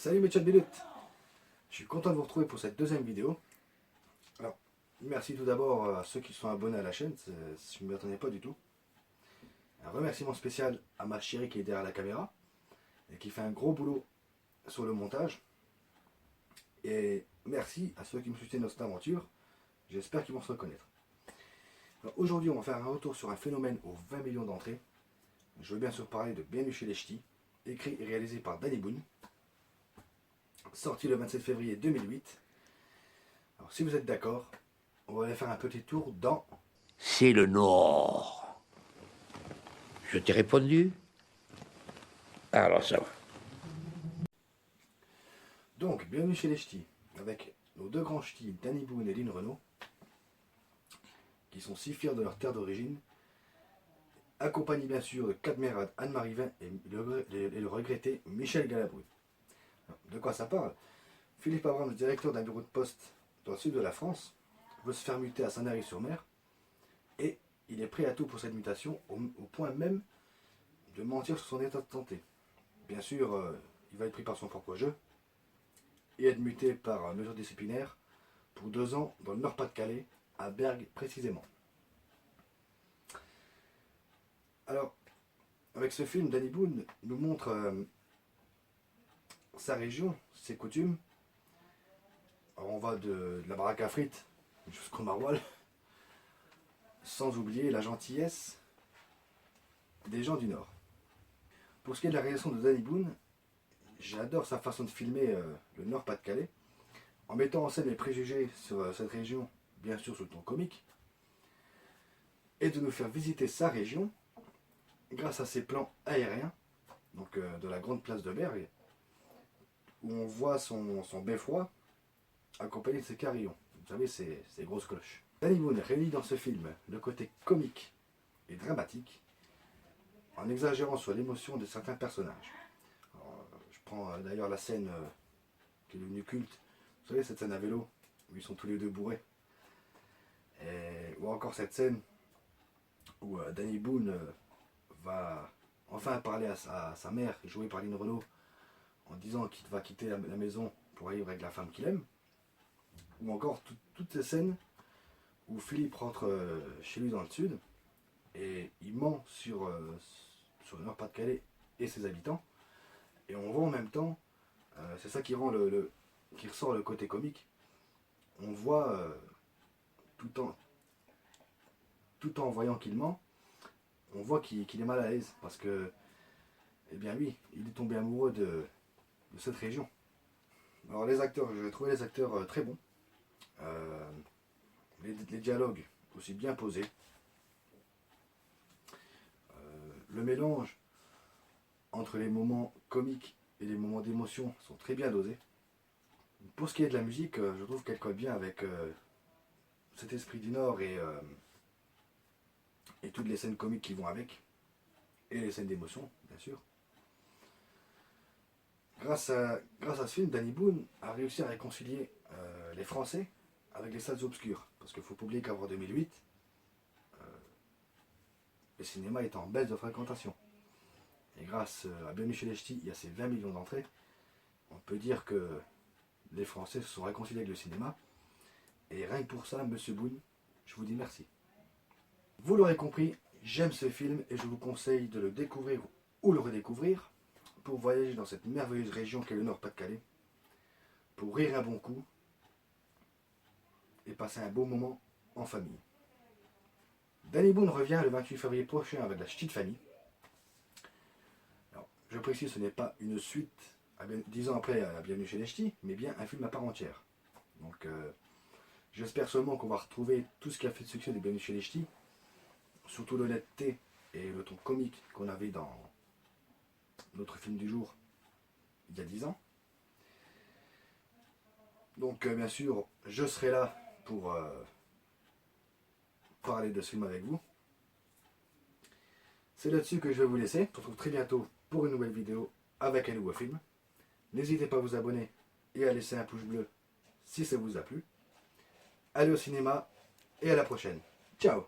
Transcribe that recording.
Salut mes chatbillutes. Je suis content de vous retrouver pour cette deuxième vidéo. Alors, merci tout d'abord à ceux qui sont abonnés à la chaîne, je ne m'y attendais pas du tout. Un remerciement spécial à ma chérie qui est derrière la caméra et qui fait un gros boulot sur le montage. Et merci à ceux qui me soutiennent dans cette aventure. J'espère qu'ils vont se reconnaître. Aujourd'hui, on va faire un retour sur un phénomène aux 20 millions d'entrées. Je veux bien sûr parler de Bienvenue chez les Ch'tis, écrit et réalisé par Danny Boone, sorti le 27 février 2008. Alors si vous êtes d'accord, on va aller faire un petit tour dans... C'est le Nord. Je t'ai répondu? Alors ça va. Donc, Bienvenue chez les Ch'tis, avec nos deux grands ch'tis, Danny Boone et Lynn Renault, qui sont si fiers de leur terre d'origine, accompagnés bien sûr de Cadmerade, Anne-Marie Vin et le regretté Michel Galabru. De quoi ça parle? Philippe Abrams, directeur d'un bureau de poste dans le sud de la France, veut se faire muter à Sanary-sur-Mer et il est prêt à tout pour cette mutation, au point même de mentir sur son état de santé. Bien sûr, il va être pris par son propre jeu et être muté par mesure disciplinaire pour 2 ans dans le Nord-Pas-de-Calais, à Bergues précisément. Alors, avec ce film, Danny Boone nous montre sa région, ses coutumes. Alors on va de la baraque à frites jusqu'au maroilles, sans oublier la gentillesse des gens du Nord. Pour ce qui est de la réalisation de Danny Boone, j'adore sa façon de filmer le Nord-Pas-de-Calais, en mettant en scène les préjugés sur cette région, bien sûr sous le ton comique, et de nous faire visiter sa région grâce à ses plans aériens, donc de la grande place de Bergues, où on voit son beffroi accompagné de ses carillons. Vous savez, ces grosses cloches. Danny Boone réunit dans ce film le côté comique et dramatique, en exagérant sur l'émotion de certains personnages. Alors, je prends d'ailleurs la scène qui est devenue culte. Vous savez, cette scène à vélo, où ils sont tous les deux bourrés. Ou encore cette scène où Danny Boone va enfin parler à sa mère, jouée par Lynn Renault, en disant qu'il va quitter la maison pour aller vivre avec la femme qu'il aime. Ou encore toutes ces scènes où Philippe rentre chez lui dans le sud et il ment sur le Nord-Pas-de-Calais et ses habitants. Et on voit en même temps, c'est ça qui rend qui ressort le côté comique. On voit tout en voyant qu'il ment, on voit qu'il est mal à l'aise parce que, eh bien oui, il est tombé amoureux de cette région. Alors les acteurs, j'ai trouvé les acteurs très bons. Les dialogues aussi bien posés. Le mélange entre les moments comiques et les moments d'émotion sont très bien dosés. Pour ce qui est de la musique, je trouve qu'elle colle bien avec cet esprit du Nord et toutes les scènes comiques qui vont avec, et les scènes d'émotion, bien sûr. Grâce à ce film, Danny Boone a réussi à réconcilier les Français avec les salles obscures. Parce qu'il ne faut pas oublier qu'avant 2008, le cinéma était en baisse de fréquentation. Et grâce à Bienvenue chez les Ch'tis, il y a ces 20 millions d'entrées, on peut dire que les Français se sont réconciliés avec le cinéma. Et rien que pour ça, Monsieur Boone, je vous dis merci. Vous l'aurez compris, j'aime ce film et je vous conseille de le découvrir ou le redécouvrir pour voyager dans cette merveilleuse région qu'est le Nord-Pas-de-Calais, pour rire un bon coup et passer un beau moment en famille. Danny Boone revient le 28 février prochain avec la Ch'ti de famille. Alors, je précise, ce n'est pas une suite 10 ans après à Bienvenue chez les Ch'tis, mais bien un film à part entière. Donc j'espère seulement qu'on va retrouver tout ce qui a fait le succès de Bienvenue chez les Ch'tis, surtout l'honnêteté et le ton comique qu'on avait dans notre film du jour il y a 10 ans. Donc bien sûr, je serai là pour parler de ce film avec vous. C'est là-dessus que je vais vous laisser. On se retrouve très bientôt pour une nouvelle vidéo avec un nouveau film. N'hésitez pas à vous abonner et à laisser un pouce bleu si ça vous a plu. Allez au cinéma et à la prochaine. Ciao!